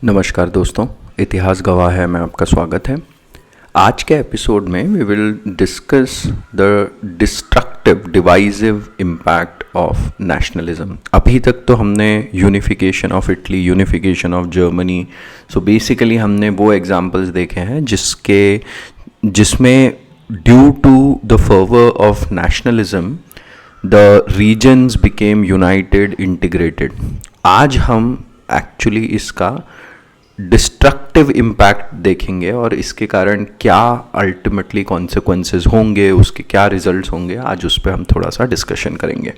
नमस्कार दोस्तों, इतिहास गवाह है में आपका स्वागत है। आज के एपिसोड में we will discuss the destructive divisive impact of nationalism. अभी तक तो हमने unification of Italy, unification of Germany, so basically हमने वो एग्जांपल्स देखे हैं जिसमें due to the fervour of nationalism the regions became united, integrated. आज हम एक्चुअली इसका डिस्ट्रक्टिव इम्पैक्ट देखेंगे और इसके कारण क्या अल्टीमेटली कॉन्सिक्वेंसेस होंगे, उसके क्या रिजल्ट्स होंगे, आज उस पर हम थोड़ा सा डिस्कशन करेंगे।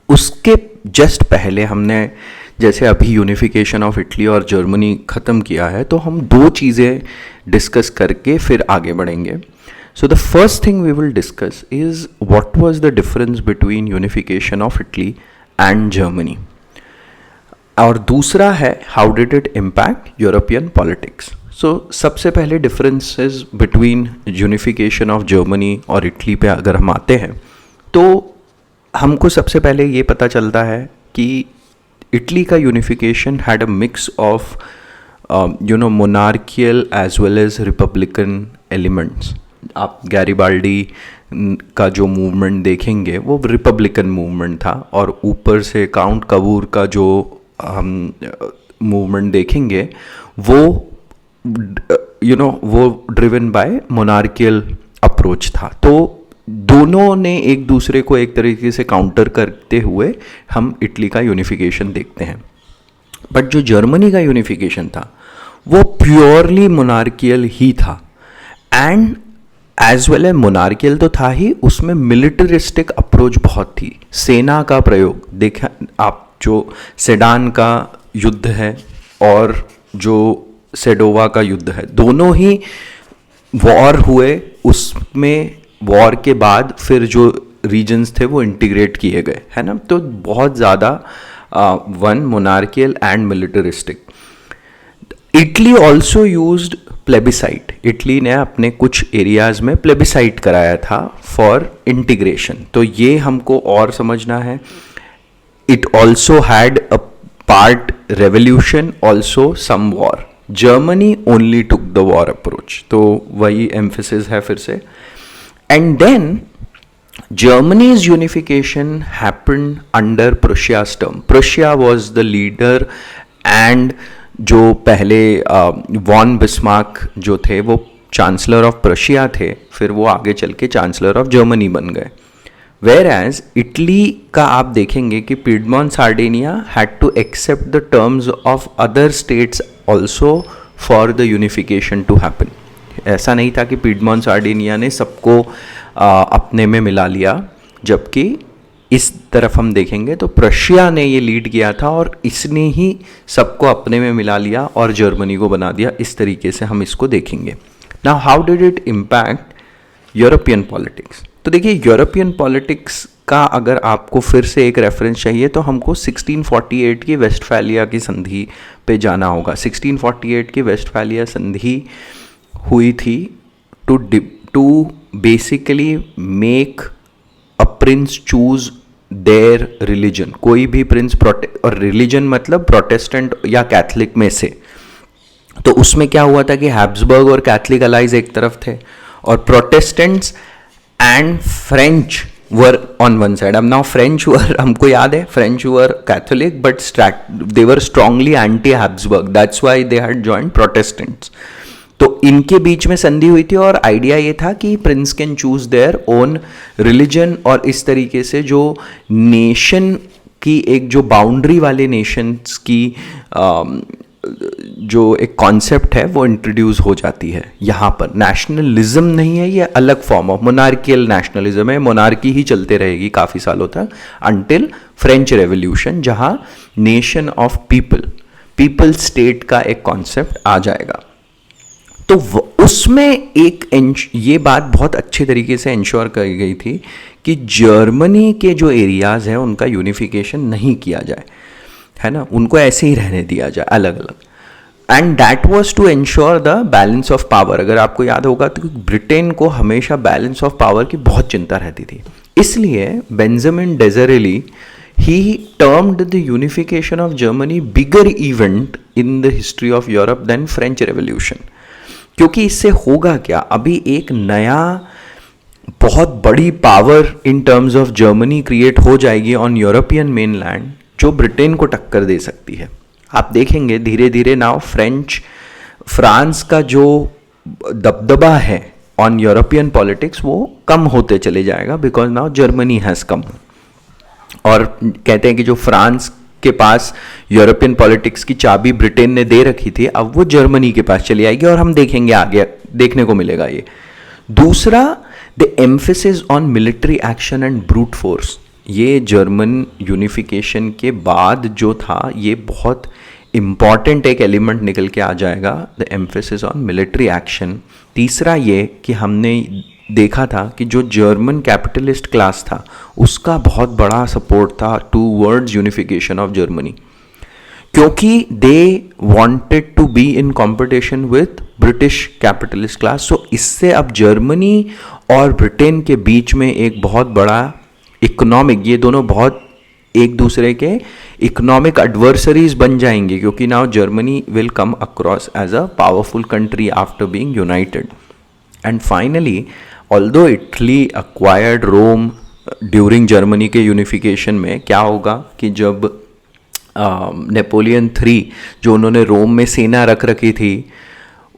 उसके जस्ट पहले हमने जैसे अभी यूनिफिकेशन ऑफ इटली और जर्मनी ख़त्म किया है, तो हम दो चीज़ें डिस्कस करके फिर आगे बढ़ेंगे। So the first thing we will discuss is what was the difference between unification of Italy and Germany, और दूसरा है how did it impact European politics. सो सबसे पहले differences between unification of Germany और इटली पे अगर हम आते हैं तो हमको सबसे पहले ये पता चलता है कि इटली का unification had a mix of monarchial as well as republican elements. आप गैरिबाल्डी का जो मूवमेंट देखेंगे वो रिपब्लिकन मूवमेंट था, और ऊपर से काउंट कबूर का जो हम मूवमेंट देखेंगे वो वो ड्रिवन बाय मोनार्कियल अप्रोच था। तो दोनों ने एक दूसरे को एक तरीके से काउंटर करते हुए हम इटली का यूनिफिकेशन देखते हैं। बट जो जर्मनी का यूनिफिकेशन था वो प्योरली मोनार्कियल ही था, and as well as monarchial तो था ही, उसमें मिलिटरिस्टिक अप्रोच बहुत थी। सेना का प्रयोग देखा आप, जो सेडान का युद्ध है और जो सेडोवा का युद्ध है, दोनों ही वॉर हुए। उसमें वॉर के बाद फिर जो रीजन्स थे वो इंटीग्रेट किए गए, है ना। तो बहुत ज़्यादा one monarchial and militaristic. Italy also used plebiscite. Italy ने अपने कुछ एरियाज़ में प्लेबिसाइट कराया था फॉर इंटीग्रेशन, तो ये हमको और समझना है। It also had a part revolution, also some war. Germany only took the war approach. तो वही emphasis है फिर से। And then Germany's unification happened under Prussia's term. Prussia was the leader, and जो पहले वॉन बिस्मार्क जो थे वो चांसलर ऑफ प्रशिया थे, फिर वो आगे चल के चांसलर ऑफ जर्मनी बन गए। Whereas इटली का आप देखेंगे कि Piedmont Sardinia had to accept the terms of other states also for the unification to happen. ऐसा नहीं था कि पिडमॉन्ट सार्डिनिया ने सबको अपने में मिला लिया, जबकि इस तरफ हम देखेंगे तो प्रशिया ने ये लीड किया था और इसने ही सबको अपने में मिला लिया और जर्मनी को बना दिया। इस तरीके से हम इसको देखेंगे। Now how did it impact European politics. तो देखिए, यूरोपियन पॉलिटिक्स का अगर आपको फिर से एक रेफरेंस चाहिए तो हमको 1648 की वेस्टफैलिया की संधि पे जाना होगा। 1648 की वेस्टफैलिया संधि हुई थी to basically make a prince choose their religion. कोई भी प्रिंस और रिलीजन मतलब प्रोटेस्टेंट या कैथलिक में से। तो उसमें क्या हुआ था कि हैब्सबर्ग और कैथलिक अलाइज एक तरफ थे और Protestants and French were on one side. अब नाउ फ्रेंच वर, हमको याद है French were Catholic but they were strongly anti Habsburg, that's why they had joined Protestants. तो इनके बीच में संधि हुई थी और आइडिया ये था कि Prince can choose their own religion, और इस तरीके से जो नेशन की एक जो बाउंड्री वाले नेशंस की जो एक कॉन्सेप्ट है वो इंट्रोड्यूस हो जाती है। यहाँ पर नेशनलिज्म नहीं है, ये अलग फॉर्म ऑफ मोनार्कियल नेशनलिज्म है। मोनार्की ही चलते रहेगी काफ़ी सालों तक अंटिल फ्रेंच रेवोल्यूशन, जहाँ नेशन ऑफ पीपल स्टेट का एक कॉन्सेप्ट आ जाएगा। तो उसमें एक ये बात बहुत अच्छे तरीके से इंश्योर करी गई थी कि जर्मनी के जो एरियाज़ हैं उनका यूनिफिकेशन नहीं किया जाए, है ना, उनको ऐसे ही रहने दिया जाए अलग अलग। And that was to ensure the balance of power. अगर आपको याद होगा तो ब्रिटेन को हमेशा बैलेंस ऑफ पावर की बहुत चिंता रहती थी, इसलिए Benjamin डिज़रेली he termed the unification of Germany bigger event in the history of Europe than French Revolution. क्योंकि इससे होगा क्या, अभी एक नया बहुत बड़ी power in terms of Germany create हो जाएगी ऑन यूरोपियन मेनलैंड, जो ब्रिटेन को टक्कर दे सकती है. आप देखेंगे धीरे धीरे नाउ फ्रांस का जो दबदबा है ऑन यूरोपियन पॉलिटिक्स वो कम होते चले जाएगा, because now Germany has come. और कहते हैं कि जो फ्रांस के पास यूरोपियन पॉलिटिक्स की चाबी ब्रिटेन ने दे रखी थी, अब वो जर्मनी के पास चली आएगी, और हम देखेंगे आगे देखने को मिलेगा ये. दूसरा, the emphasis on military action and brute force. ये जर्मन यूनिफिकेशन के बाद जो था, ये बहुत इम्पॉर्टेंट एक एलिमेंट निकल के आ जाएगा, the emphasis on military action. तीसरा ये कि हमने देखा था कि जो जर्मन कैपिटलिस्ट क्लास था उसका बहुत बड़ा सपोर्ट था टूवर्ड्स यूनिफिकेशन ऑफ जर्मनी, क्योंकि they wanted to be in competition with British capitalist class. So इससे अब जर्मनी और ब्रिटेन के बीच में एक बहुत बड़ा इकोनॉमिक, ये दोनों बहुत एक दूसरे के इकोनॉमिक एडवर्सरीज बन जाएंगे, क्योंकि now Germany will come across as a powerful country after being united. And finally, although Italy acquired Rome during Germany के यूनिफिकेशन में, क्या होगा कि जब नेपोलियन 3 जो उन्होंने रोम में सेना रख रखी थी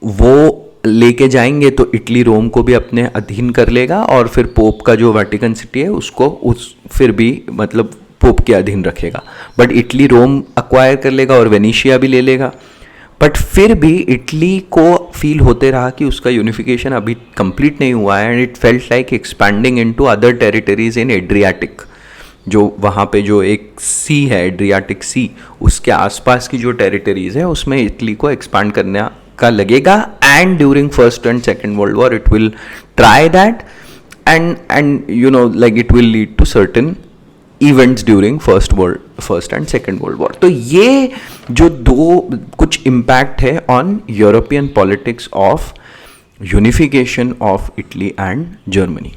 वो लेके जाएंगे, तो इटली रोम को भी अपने अधीन कर लेगा, और फिर पोप का जो वेटिकन सिटी है उसको फिर भी मतलब पोप के अधीन रखेगा. बट इटली रोम अक्वायर कर लेगा और वेनिशिया भी ले लेगा. बट फिर भी इटली को फील होते रहा कि उसका यूनिफिकेशन अभी कंप्लीट नहीं हुआ है, and it felt like expanding into other territories in Adriatic. जो वहाँ पे जो एक सी है एड्रियाटिक सी, उसके आसपास की जो टेरिटरीज है उसमें इटली को एक्सपांड करने का लगेगा. And during first and second world war it will try that, and you know like it will lead to certain events during first and second world war. तो ये जो दो कुछ इम्पैक्ट है on European politics of unification of Italy and Germany.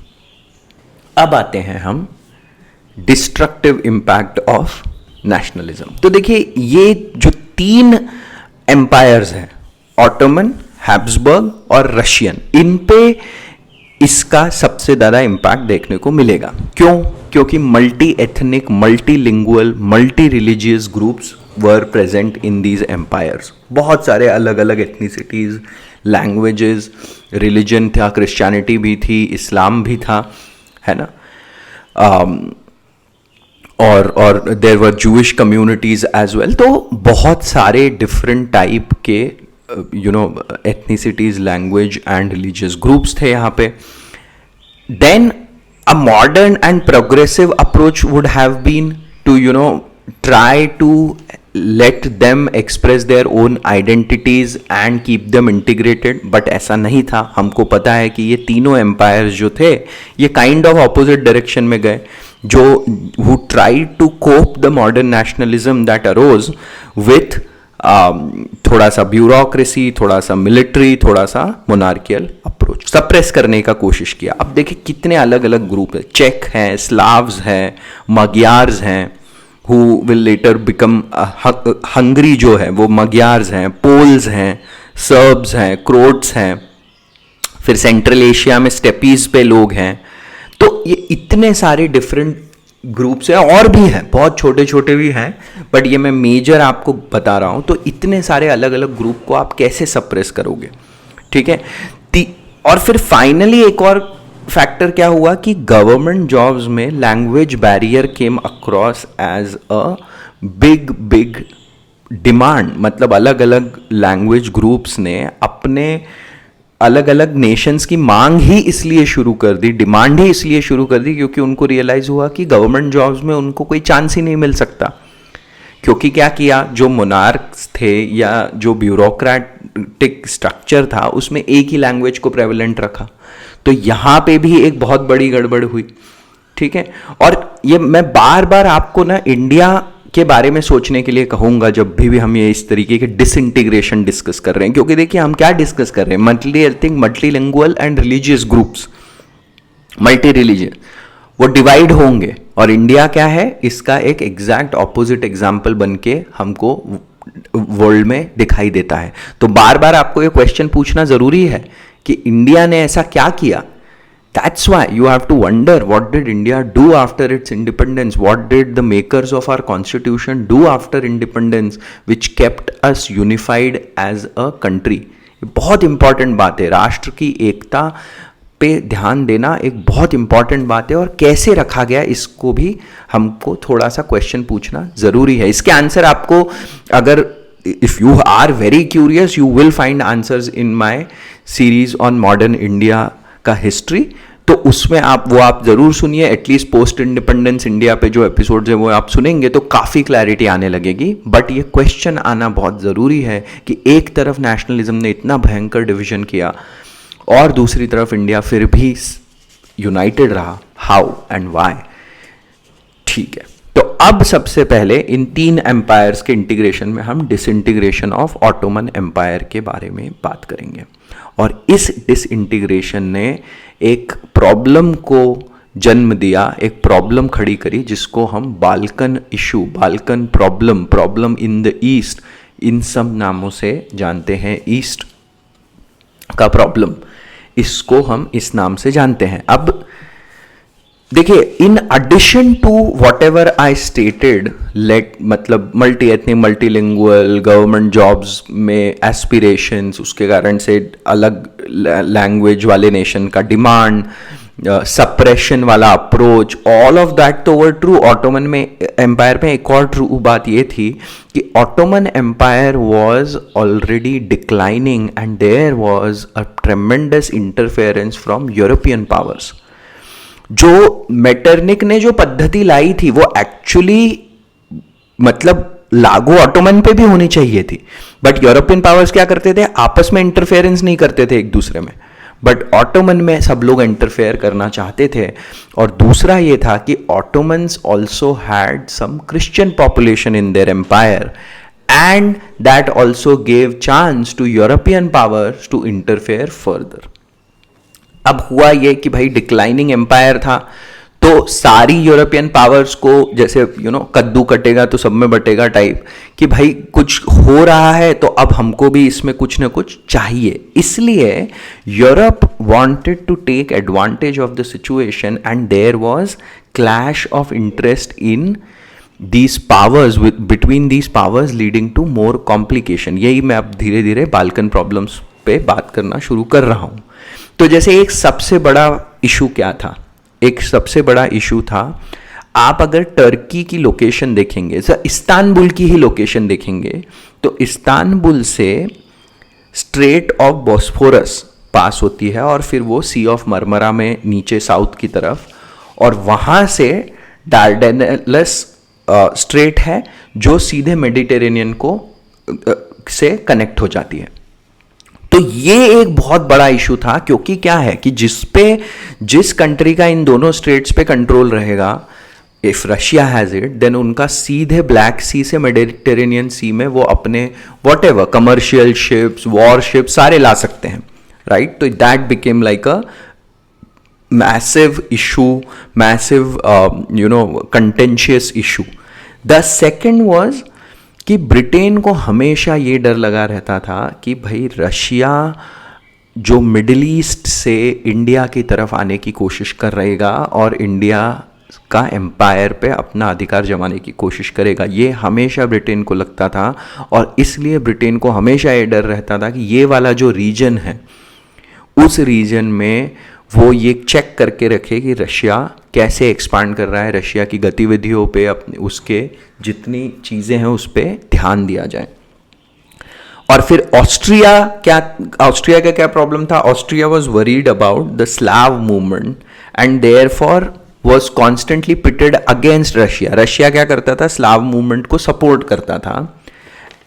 अब आते हैं हम डिस्ट्रक्टिव इम्पैक्ट ऑफ नेशनलिज्म. तो देखिए, ये जो 3 एम्पायर्स हैं, ऑटोमन, हैब्सबर्ग और रशियन, इन पे इसका सबसे ज़्यादा इम्पैक्ट देखने को मिलेगा. क्यों? क्योंकि multi ethnic, multi lingual, multi religious groups were present in these empires. बहुत सारे अलग अलग एथनिसिटीज़, लैंग्वेजेस, रिलीजन था, क्रिश्चियनिटी भी थी, इस्लाम भी था, है ना, और there were Jewish communities as well. तो बहुत सारे डिफरेंट टाइप के ethnicities, language and religious groups थे यहाँ पे. Then a modern and progressive approach would have been to try to let them express their own identities and keep them integrated, but ऐसा नहीं था. हमको पता है कि ये तीनों empires जो थे ये kind of opposite direction में गए, जो who tried to cope the modern nationalism that arose with थोड़ा सा ब्यूरोक्रेसी, थोड़ा सा मिलिट्री, थोड़ा सा मोनार्कियल अप्रोच, सप्रेस करने का कोशिश किया. अब देखिए कितने अलग अलग ग्रुप है, चेक हैं, स्लाव्स हैं, मग्यार्स हैं, who will later become Hungary जो है वो मग्यार्स हैं, पोल्स हैं, सर्ब्स हैं, क्रोट्स हैं, फिर सेंट्रल एशिया में स्टेपीज पे लोग हैं. तो ये इतने सारे डिफरेंट ग्रुप्स हैं, और भी हैं, बहुत छोटे छोटे भी हैं, बट ये मैं मेजर आपको बता रहा हूँ. तो इतने सारे अलग अलग ग्रुप को आप कैसे सप्रेस करोगे, ठीक है. और फिर फाइनली एक और फैक्टर क्या हुआ कि गवर्नमेंट जॉब्स में language barrier came across as a big demand. मतलब अलग अलग लैंग्वेज ग्रुप्स ने अपने अलग अलग नेशंस की मांग ही इसलिए शुरू कर दी, डिमांड ही इसलिए शुरू कर दी, क्योंकि उनको रियलाइज हुआ कि गवर्नमेंट जॉब्स में उनको कोई चांस ही नहीं मिल सकता. क्योंकि क्या किया, जो मोनार्क्स थे या जो ब्यूरोक्रेटिक स्ट्रक्चर था उसमें एक ही लैंग्वेज को प्रेवलेंट रखा. तो यहाँ पे भी एक बहुत बड़ी गड़बड़ हुई, ठीक है. और ये मैं बार बार आपको ना इंडिया के बारे में सोचने के लिए कहूँगा जब भी हम ये इस तरीके के डिसइंटीग्रेशन डिस्कस कर रहे हैं, क्योंकि देखिए हम क्या डिस्कस कर रहे हैं, multi ethnic, multi lingual and religious groups. Multi religious वो डिवाइड होंगे, और इंडिया क्या है, इसका एक एग्जैक्ट ऑपोजिट एग्जाम्पल बन के हमको वर्ल्ड में दिखाई देता है। तो बार बार आपको ये क्वेश्चन पूछना जरूरी है कि इंडिया ने ऐसा क्या किया। That's why you have to wonder, what did India do after its independence? What did the makers of our constitution do after independence, which kept us unified as a country? ये बहुत important बात है। राष्ट्र की एकता पे ध्यान देना एक बहुत इंपॉर्टेंट बात है, और कैसे रखा गया इसको भी हमको थोड़ा सा क्वेश्चन पूछना जरूरी है। इसके आंसर आपको, अगर if you are very curious, you will find answers in my series on modern India का हिस्ट्री। तो उसमें आप जरूर सुनिए, एटलीस्ट पोस्ट इंडिपेंडेंस इंडिया पे जो एपिसोड्स है वो आप सुनेंगे तो काफ़ी क्लैरिटी आने लगेगी। बट ये क्वेश्चन आना बहुत ज़रूरी है कि एक तरफ नेशनलिज्म ने इतना भयंकर डिवीजन किया और दूसरी तरफ इंडिया फिर भी यूनाइटेड रहा, हाउ एंड वाई। ठीक है, तो अब सबसे पहले इन 3 एम्पायर्स के इंटीग्रेशन में हम डिसइंटीग्रेशन ऑफ ऑटोमन एम्पायर के बारे में बात करेंगे। और इस डिसइंटीग्रेशन ने एक प्रॉब्लम को जन्म दिया, एक प्रॉब्लम खड़ी करी जिसको हम Balkan issue, Balkan problem, problem in the east, इन सब नामों से जानते हैं। ईस्ट का प्रॉब्लम, इसको हम इस नाम से जानते हैं। अब देखिए, in addition to whatever I stated, मतलब multi ethnic, multilingual, government jobs में एस्पिरेशंस, उसके कारण से अलग लैंग्वेज वाले नेशन का डिमांड, सप्रेशन वाला अप्रोच, ऑल ऑफ दैट तो वर ट्रू। ऑटोमन में एम्पायर में एक और ट्रू बात ये थी कि Ottoman empire was already declining and there was a tremendous interference from European powers. जो मेटरनिक ने जो पद्धति लाई थी वो एक्चुअली मतलब लागू ऑटोमन पे भी होनी चाहिए थी, बट यूरोपियन पावर्स क्या करते थे, आपस में इंटरफेरेंस नहीं करते थे एक दूसरे में, बट ऑटोमन में सब लोग इंटरफेयर करना चाहते थे। और दूसरा ये था कि Ottomans also had some Christian population in their empire, and that also gave chance to European powers to interfere further. अब हुआ ये कि भाई डिक्लाइनिंग एम्पायर था, तो सारी यूरोपियन पावर्स को जैसे कद्दू कटेगा तो सब में बटेगा टाइप, कि भाई कुछ हो रहा है तो अब हमको भी इसमें कुछ ना कुछ चाहिए। इसलिए Europe wanted to take advantage of the situation, and there was clash of interest in these powers, between these powers leading to more complication। यही मैं अब धीरे धीरे बाल्कन प्रॉब्लम्स पे बात करना शुरू कर रहा हूँ। तो जैसे एक सबसे बड़ा इशू क्या था, एक सबसे बड़ा इशू था, आप अगर टर्की की लोकेशन देखेंगे, इस्तांबुल की ही लोकेशन देखेंगे, तो इस्तांबुल से स्ट्रेट ऑफ बॉस्फोरस पास होती है और फिर वो सी ऑफ मरमरा में नीचे साउथ की तरफ, और वहाँ से डार्डेनेल्स स्ट्रेट है जो सीधे मेडिटेरेनियन को से कनेक्ट हो जाती है। तो ये एक बहुत बड़ा इशू था, क्योंकि क्या है कि जिस कंट्री का इन दोनों स्ट्रेट्स पे कंट्रोल रहेगा, if Russia has it, then उनका सीधे ब्लैक सी से मेडिटेरेनियन सी में वो अपने whatever commercial ships, war ships सारे ला सकते हैं, राइट। तो that became like a massive issue, massive contentious issue. The second was कि ब्रिटेन को हमेशा ये डर लगा रहता था कि भाई रशिया जो मिडिल ईस्ट से इंडिया की तरफ आने की कोशिश कर रहेगा और इंडिया का एम्पायर पे अपना अधिकार जमाने की कोशिश करेगा, ये हमेशा ब्रिटेन को लगता था। और इसलिए ब्रिटेन को हमेशा ये डर रहता था कि ये वाला जो रीजन है, उस रीजन में वो ये चेक करके रखे कि रशिया कैसे एक्सपांड कर रहा है, रशिया की गतिविधियों पे अपने उसके जितनी चीज़ें हैं उस पर ध्यान दिया जाए। और फिर ऑस्ट्रिया का क्या प्रॉब्लम था, Austria was worried about the Slav movement and therefore was constantly pitted against Russia. Russia क्या करता था, स्लाव मूवमेंट को सपोर्ट करता था,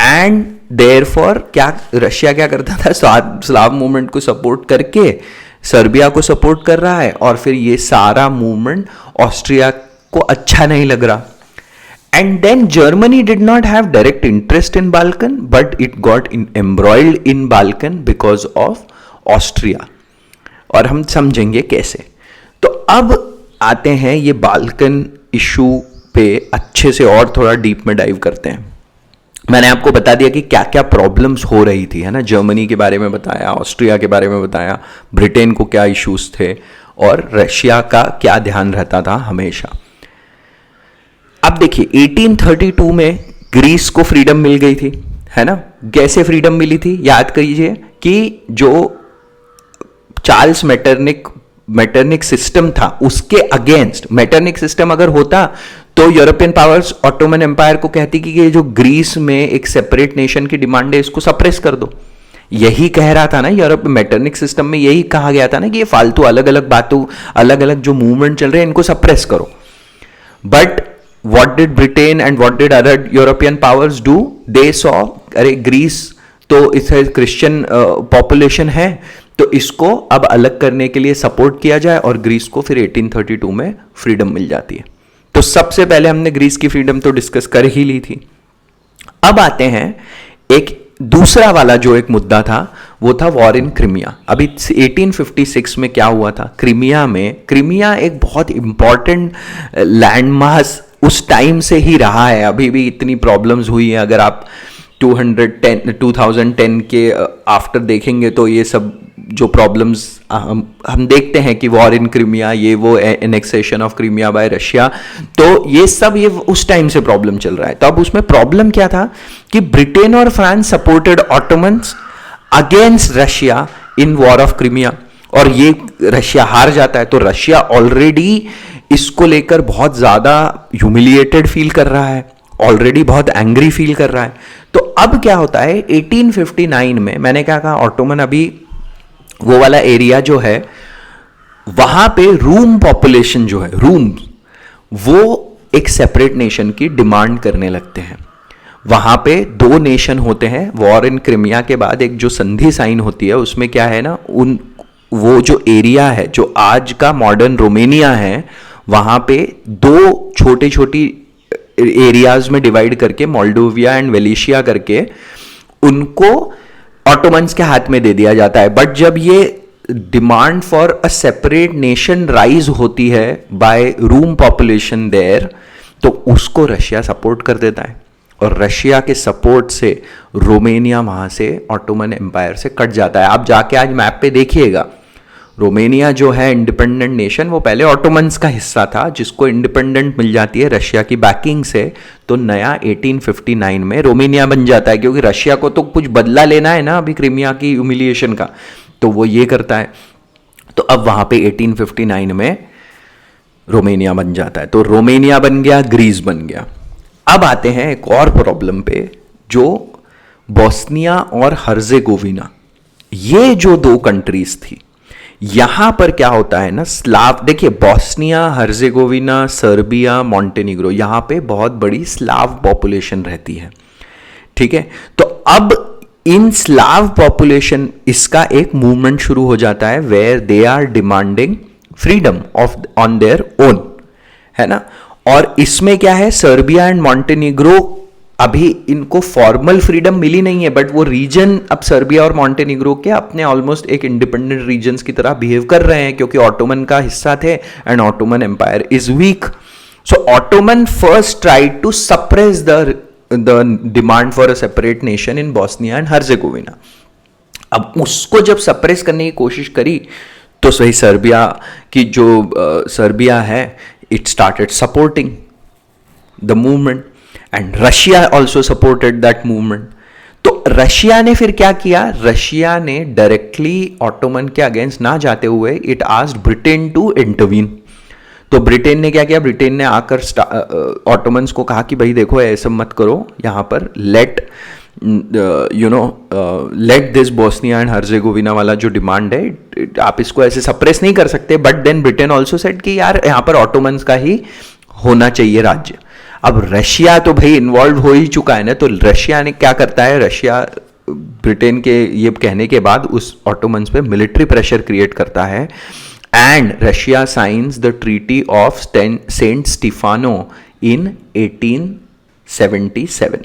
एंड देयरफॉर रशिया क्या करता था, स्लाव मूवमेंट को सपोर्ट करके सर्बिया को सपोर्ट कर रहा है, और फिर ये सारा मूवमेंट ऑस्ट्रिया को अच्छा नहीं लग रहा। And then Germany did not have direct interest in Balkan, but it got embroiled in Balkan because of Austria, और हम समझेंगे कैसे। तो अब आते हैं ये बाल्कन इशू पे अच्छे से और थोड़ा डीप में डाइव करते हैं। मैंने आपको बता दिया कि क्या क्या प्रॉब्लम्स हो रही थी, है ना। जर्मनी के बारे में बताया, ऑस्ट्रिया के बारे में बताया, ब्रिटेन को क्या इश्यूज थे और रशिया का क्या ध्यान रहता था हमेशा। अब देखिए 1832 में ग्रीस को फ्रीडम मिल गई थी, है ना। कैसे फ्रीडम मिली थी, याद करिए कि जो चार्ल्स मेटरनिक सिस्टम था उसके अगेंस्ट, मेटरनिक सिस्टम अगर होता तो यूरोपियन पावर्स ऑटोमन एम्पायर को कहती कि ये जो ग्रीस में एक सेपरेट नेशन की डिमांड है इसको सप्रेस कर दो। यही कह रहा था ना यूरोप मेटरनिक सिस्टम में, यही कहा गया था ना कि ये फालतू अलग अलग बातों, अलग अलग जो मूवमेंट चल रहे हैं इनको सप्रेस करो। But what did Britain and what did other European powers do? They saw, अरे ग्रीस तो इसे क्रिश्चियन पॉपुलेशन है तो इसको अब अलग करने के लिए सपोर्ट किया जाए और ग्रीस को फिर 1832 में फ्रीडम मिल जाती है। तो सबसे पहले हमने ग्रीस की फ्रीडम तो डिस्कस कर ही ली थी। अब आते हैं एक दूसरा वाला जो एक मुद्दा था वो था वॉर इन क्रीमिया। अभी 1856 में क्या हुआ था क्रीमिया में, क्रीमिया एक बहुत इंपॉर्टेंट लैंडमास उस टाइम से ही रहा है। अभी भी इतनी प्रॉब्लम्स हुई हैं, अगर आप 2010 के आफ्टर देखेंगे तो ये सब जो प्रॉब्लम्स हम देखते हैं कि वॉर इन क्रीमिया, ये वो annexation of Crimea bye Russia, तो ये सब ये उस टाइम से प्रॉब्लम चल रहा है। तो अब उसमें प्रॉब्लम क्या था कि ब्रिटेन और France supported Ottomans against Russia in war of Crimea, और ये रशिया हार जाता है। तो रशिया ऑलरेडी इसको लेकर बहुत ज़्यादा ह्यूमिलिएटेड फील कर रहा है, ऑलरेडी बहुत एंग्री फील कर रहा है। तो अब क्या होता है 1859 में, मैंने क्या कहा, ऑटोमन अभी वो वाला एरिया जो है वहां पे रूम पॉपुलेशन जो है, रूम, वो एक सेपरेट नेशन की डिमांड करने लगते हैं। वहां पे दो नेशन होते हैं। वॉर इन क्रीमिया के बाद एक जो संधि साइन होती है उसमें क्या है ना, वो जो एरिया है जो आज का मॉडर्न रोमेनिया है वहां पे दो छोटी छोटी एरियाज में डिवाइड करके मोल्डोविया एंड वेलेशिया करके उनको ऑटोमन्स के हाथ में दे दिया जाता है। बट जब ये demand for a separate nation rise होती है बाय रूम पॉपुलेशन देयर, तो उसको रशिया सपोर्ट कर देता है और रशिया के सपोर्ट से रोमेनिया वहां से ऑटोमन एम्पायर से कट जाता है। आप जाके आज मैप पे देखिएगा, रोमेनिया जो है इंडिपेंडेंट नेशन, वो पहले ऑटोमन्स का हिस्सा था जिसको इंडिपेंडेंट मिल जाती है रशिया की बैकिंग से। तो नया 1859 में रोमेनिया बन जाता है, क्योंकि रशिया को तो कुछ बदला लेना है ना अभी क्रीमिया की ह्यूमिलिएशन का, तो वो ये करता है। तो अब वहां पे 1859 में रोमेनिया बन जाता है। तो रोमेनिया बन गया, ग्रीस बन गया। अब आते हैं एक और प्रॉब्लम पे, जो बोस्निया और हर्जेगोविना, ये जो दो कंट्रीज थी, यहां पर क्या होता है ना, स्लाव, देखिए बोस्निया, हर्जेगोविना, सर्बिया, मॉन्टेनिग्रो, यहां पे बहुत बड़ी स्लाव पॉपुलेशन रहती है, ठीक है। तो अब इन स्लाव पॉपुलेशन, इसका एक मूवमेंट शुरू हो जाता है where they are demanding freedom of on their own, है ना। और इसमें क्या है, सर्बिया एंड मॉन्टेनिग्रो, अभी इनको फॉर्मल फ्रीडम मिली नहीं है, बट वो रीजन अब सर्बिया और मॉन्टेनिग्रो के अपने ऑलमोस्ट एक इंडिपेंडेंट रीजन्स की तरह बिहेव कर रहे हैं, क्योंकि ऑटोमन का हिस्सा थे and Ottoman empire is weak. So Ottoman first tried to suppress the demand for a separate nation in Bosnia and Herzegovina. अब उसको जब सप्रेस करने की कोशिश करी तो सही सर्बिया की जो सर्बिया है, it started supporting the movement and Russia also supported that movement. तो रशिया ने फिर क्या किया, रशिया ने डायरेक्टली ऑटोमन के अगेंस्ट ना जाते हुए it asked Britain to intervene. तो ब्रिटेन ने क्या किया, ब्रिटेन ने आकर ऑटोमन्स को कहा कि भाई देखो ऐसा मत करो, यहां पर let this Bosnia and Herzegovina वाला जो डिमांड है, आप इसको ऐसे सप्रेस नहीं कर सकते। But then Britain also said कि यार यहां पर ऑटोमन्स का ही होना चाहिए राज्य। अब रशिया तो भाई इन्वॉल्व हो ही चुका है ना, तो रशिया ने क्या करता है, रशिया ब्रिटेन के ये कहने के बाद उस ऑटोमन्स पे मिलिट्री प्रेशर क्रिएट करता है and Russia signs the treaty of Saint Stefano in 1877,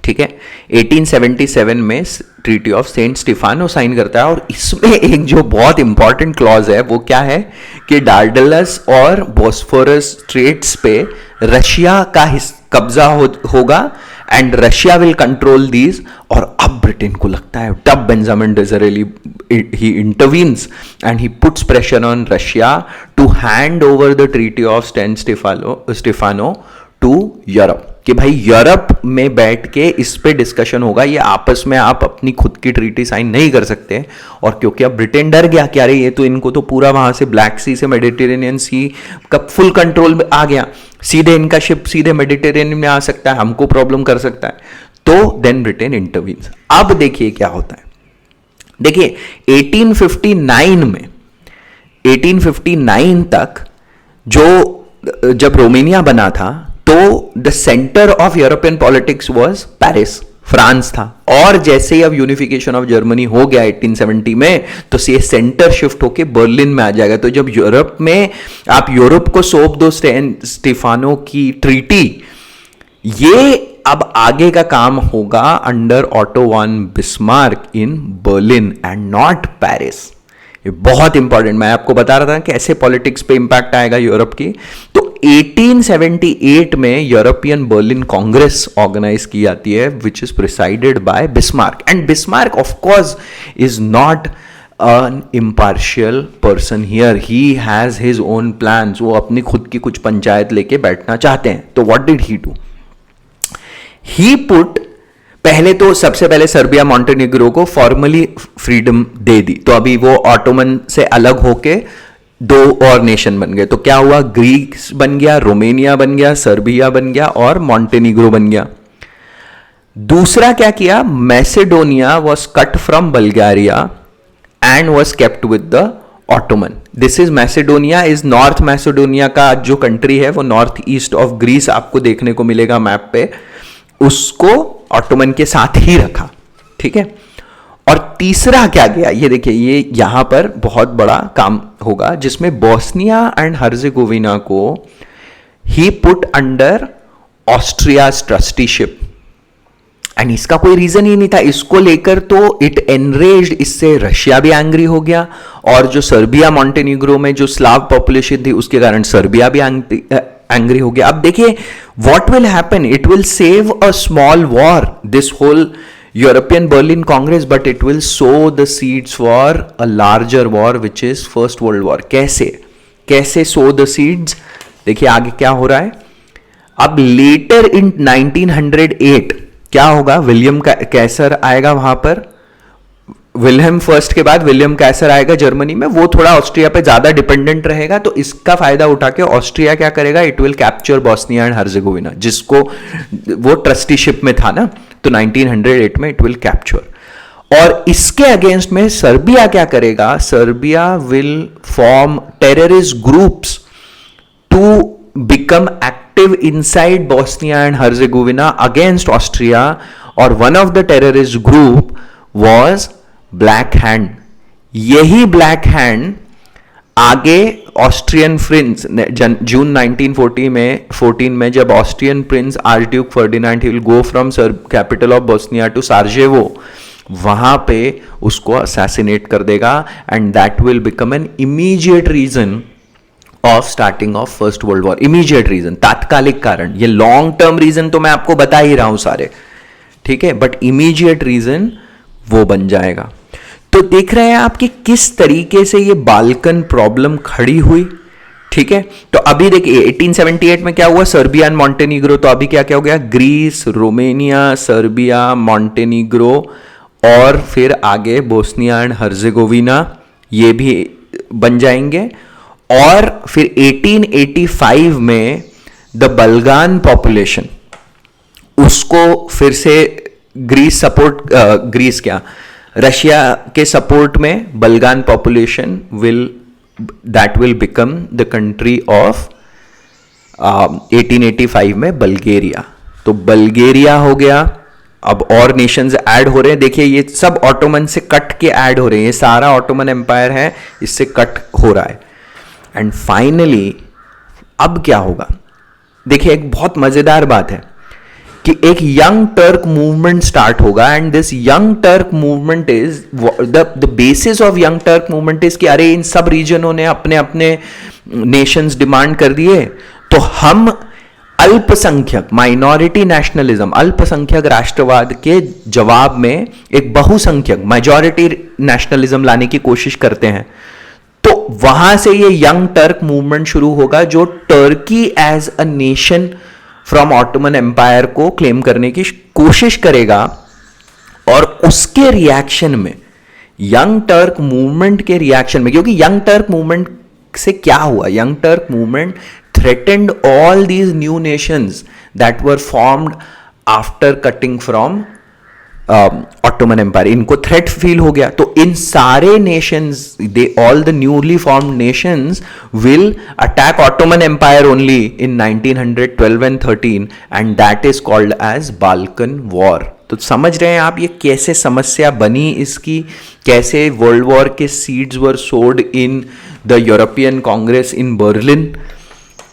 ठीक है। 1877 में treaty of Saint Stefano sign करता है, और इसमें एक जो बहुत इंपॉर्टेंट क्लॉज है वो क्या है कि डार्डलस और बॉस्फोरस स्ट्रेट्स पे रशिया का कब्जा होगा and Russia will control these. और अब ब्रिटेन को लगता है, तब Benjamin Disraeli he intervenes and he puts pressure on Russia to hand over the treaty of Saint Stefano to Europe, कि भाई यूरोप में बैठ के इस पे डिस्कशन होगा, ये आपस में आप अपनी खुद की ट्रीटी साइन नहीं कर सकते। और क्योंकि अब ब्रिटेन डर गया कि अरे ये तो इनको तो पूरा वहां से ब्लैक सी से मेडिटेरेनियन सी का फुल कंट्रोल में आ गया, सीधे इनका शिप सीधे मेडिटेरेनियन में आ सकता है, हमको प्रॉब्लम कर सकता है, तो देन ब्रिटेन इंटरवीन्स। अब देखिए क्या होता है, देखिए 1859 में 1859 तक जब रोमानिया बना था तो the centre of European politics was Paris, France था। और जैसे ही अब यूनिफिकेशन ऑफ जर्मनी हो गया 1870 में, तो ये सेंटर शिफ्ट होके बर्लिन में आ जाएगा। तो जब यूरोप में आप यूरोप को सौंप दो स्टीफानो की ट्रीटी, ये अब आगे का काम होगा under auto von Bismarck in Berlin and not Paris. ये बहुत इंपॉर्टेंट, मैं आपको बता रहा था कैसे पॉलिटिक्स पे इंपैक्ट आएगा यूरोप की। तो 1878 में यूरोपियन बर्लिन कांग्रेस ऑर्गेनाइज की जाती है, which is presided bye Bismarck. And Bismarck of course is not an impartial person here, he has his own plans, वो अपनी खुद की कुछ पंचायत लेके बैठना चाहते हैं। तो what did he do? He put, पहले तो सबसे पहले सर्बिया मॉन्टेनिग्रो को फॉर्मली फ्रीडम दे दी, तो अभी वो ऑटोमन से अलग होके दो और नेशन बन गए। तो क्या हुआ, ग्रीस बन गया, रोमेनिया बन गया, सर्बिया बन गया और मॉन्टेनिग्रो बन गया। दूसरा क्या किया, Macedonia was cut from Bulgaria and was kept with the Ottoman. This is Macedonia, is North Macedonia का जो कंट्री है वो नॉर्थ ईस्ट ऑफ ग्रीस आपको देखने को मिलेगा मैप पे, उसको ऑटोमन के साथ ही रखा, ठीक है। और तीसरा क्या गया, ये देखिए, ये यहां पर बहुत बड़ा काम होगा, जिसमें बोस्निया एंड हर्जेगोविना को ही put under Austria trusteeship. And इसका कोई रीजन ही नहीं था, इसको लेकर तो इट एनरेज्ड, इससे रशिया भी एंग्री हो गया, और जो सर्बिया मॉन्टेनिग्रो में जो स्लाव पॉपुलेशन थी उसके कारण सर्बिया भी एंग्री हो गया। अब देखिए what will happen, it will save a small war, this whole European Berlin congress, but it will sow the seeds for a larger war which is first world war. कैसे so the seeds, देखिए आगे क्या हो रहा है। अब letter इन 1908 क्या होगा, विलियम कैसर आएगा वहां पर, विलियम फर्स्ट के बाद विलियम कैसर आएगा जर्मनी में, वो थोड़ा ऑस्ट्रिया पे ज्यादा डिपेंडेंट रहेगा, तो इसका फायदा उठा के ऑस्ट्रिया क्या करेगा, it will capture Bosnia and Herzegovina, जिसको वो ट्रस्टीशिप में था ना, तो 1908 में इट विल कैप्चर। और इसके अगेंस्ट में सर्बिया क्या करेगा, Serbia will form terrorist groups to become active inside Bosnia and Herzegovina against Austria, और one of the terrorist group was Black Hand। यही Black Hand आगे ऑस्ट्रियन प्रिंस जून 1914 में जब Austrian prince archduke Ferdinand he will go from capital of Bosnia to Sarajevo, वहां पे उसको assassinate कर देगा, and that will become an immediate reason of starting of first world war. Immediate reason, तात्कालिक कारण, ये लॉन्ग टर्म रीजन तो मैं आपको बता ही रहा हूं सारे, ठीक है, बट इमीडिएट रीजन वो बन जाएगा। तो देख रहे हैं आप कि किस तरीके से ये बाल्कन प्रॉब्लम खड़ी हुई, ठीक है। तो अभी देखिए 1878 में क्या हुआ, सर्बिया एंड मॉन्टेनिग्रो, तो अभी क्या क्या हो गया, ग्रीस, रोमेनिया, सर्बिया, मॉन्टेनिग्रो, और फिर आगे बोस्निया एंड हर्जेगोविना, ये भी बन जाएंगे। और फिर 1885 में द बल्गान पॉपुलेशन, उसको फिर से ग्रीस सपोर्ट, ग्रीस क्या, रशिया के सपोर्ट में Bulgarian population that will become the country of 1885 में बल्गेरिया। तो बल्गेरिया हो गया, अब और नेशंस ऐड हो रहे हैं, देखिए ये सब ऑटोमन से कट के ऐड हो रहे हैं, ये सारा ऑटोमन एम्पायर है, इससे कट हो रहा है। एंड फाइनली अब क्या होगा, देखिए एक बहुत मजेदार बात है कि एक यंग टर्क मूवमेंट स्टार्ट होगा, and this young Turk movement is the basis of young Turk movement is कि अरे इन सब रीजनों ने अपने अपने नेशंस डिमांड कर दिए, तो हम अल्पसंख्यक माइनॉरिटी नेशनलिज्म, अल्पसंख्यक राष्ट्रवाद के जवाब में एक बहुसंख्यक मेजॉरिटी नेशनलिज्म लाने की कोशिश करते हैं। तो वहां से ये यंग टर्क मूवमेंट शुरू होगा जो Turkey as a nation from Ottoman empire को क्लेम करने की कोशिश करेगा। और उसके रिएक्शन में, यंग टर्क मूवमेंट के रिएक्शन में, क्योंकि यंग टर्क मूवमेंट से क्या हुआ, young Turk movement threatened all these new nations that were formed after cutting from Ottoman Empire. इनको threat feel हो गया, तो इन सारे nations, all the newly formed nations will attack Ottoman Empire only in 1912 and 13, and that is called as Balkan War. तो समझ रहे हैं आप ये कैसे समस्या बनी इसकी, कैसे वर्ल्ड वॉर के seeds were sown in the European congress in Berlin,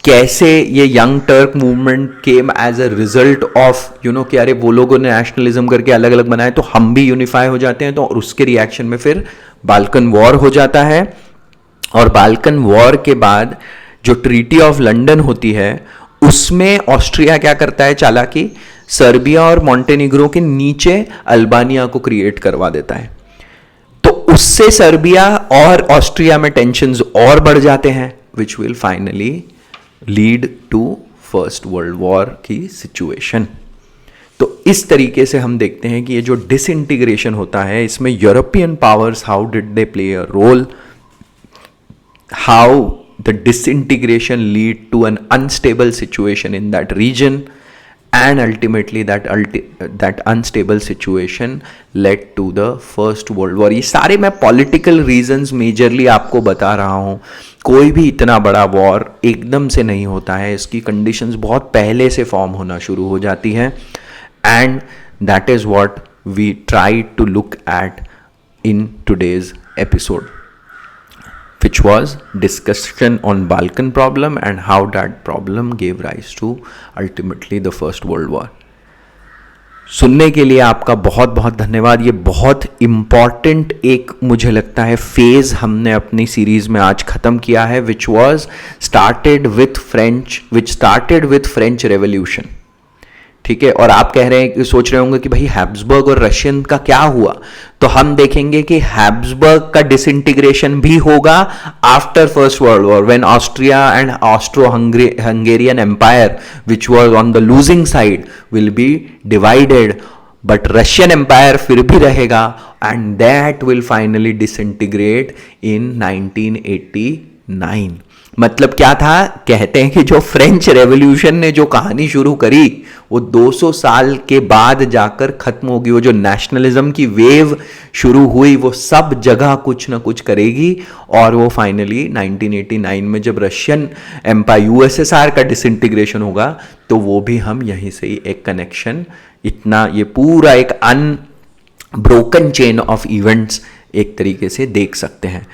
कैसे ये young Turk movement came as a result of कि अरे वो लोगों ने नेशनलिज्म करके अलग अलग बनाए तो हम भी यूनिफाई हो जाते हैं, तो और उसके रिएक्शन में फिर बाल्कन वॉर हो जाता है। और बाल्कन वॉर के बाद जो ट्रीटी ऑफ लंदन होती है उसमें ऑस्ट्रिया क्या करता है, चालाकी, सर्बिया और मॉन्टेनिग्रो के नीचे अल्बानिया को क्रिएट करवा देता है। तो उससे सर्बिया और ऑस्ट्रिया में टेंशंस और बढ़ जाते हैं, which will finally lead to first world war की सिचुएशन। तो इस तरीके से हम देखते हैं कि ये जो डिसइंटीग्रेशन होता है इसमें European powers, how did they play a role, how the disintegration lead to an unstable situation in that region, and ultimately that unstable situation led to the first world war. ये सारे मैं political reasons majorly आपको बता रहा हूँ। कोई भी इतना बड़ा वॉर एकदम से नहीं होता है, इसकी conditions बहुत पहले से फॉर्म होना शुरू हो जाती हैं, and that is what we try to look at in today's episode, which was discussion on Balkan problem and how that problem gave rise to ultimately the First World War. सुनने के लिए आपका बहुत बहुत धन्यवाद। ये बहुत इम्पॉर्टेंट एक मुझे लगता है फेज हमने अपनी सीरीज में आज ख़त्म किया है, which started with French Revolution। ठीक है, और आप कह रहे हैं, सोच रहे होंगे कि भाई हैब्सबर्ग और रशियन का क्या हुआ, तो हम देखेंगे कि हैब्सबर्ग का डिसइंटीग्रेशन भी होगा after first world war, when Austria and Austro Hungarian empire which was on the losing side will be divided, but Russian empire फिर भी रहेगा, and that will finally disintegrate in 1989। मतलब क्या था, कहते हैं कि जो फ्रेंच रेवोल्यूशन ने जो कहानी शुरू करी वो 200 साल के बाद जाकर खत्म होगी। वो जो नेशनलिज्म की वेव शुरू हुई वो सब जगह कुछ ना कुछ करेगी, और वो फाइनली 1989 में जब रशियन एम्पायर यूएसएसआर का डिसइंटीग्रेशन होगा तो वो भी हम यहीं से ही एक कनेक्शन, इतना ये पूरा एक अनब्रोकन चेन ऑफ इवेंट्स एक तरीके से देख सकते हैं।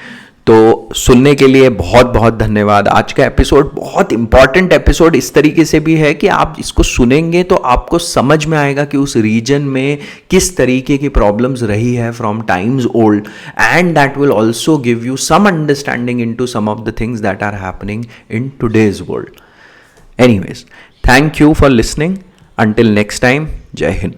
तो सुनने के लिए बहुत बहुत धन्यवाद। आज का एपिसोड बहुत इंपॉर्टेंट एपिसोड इस तरीके से भी है कि आप इसको सुनेंगे तो आपको समझ में आएगा कि उस रीजन में किस तरीके की प्रॉब्लम्स रही है from times old, and that will also give you some understanding into some of the things that are happening in today's world. Anyways, thank you for listening. Until next time, जय हिंद।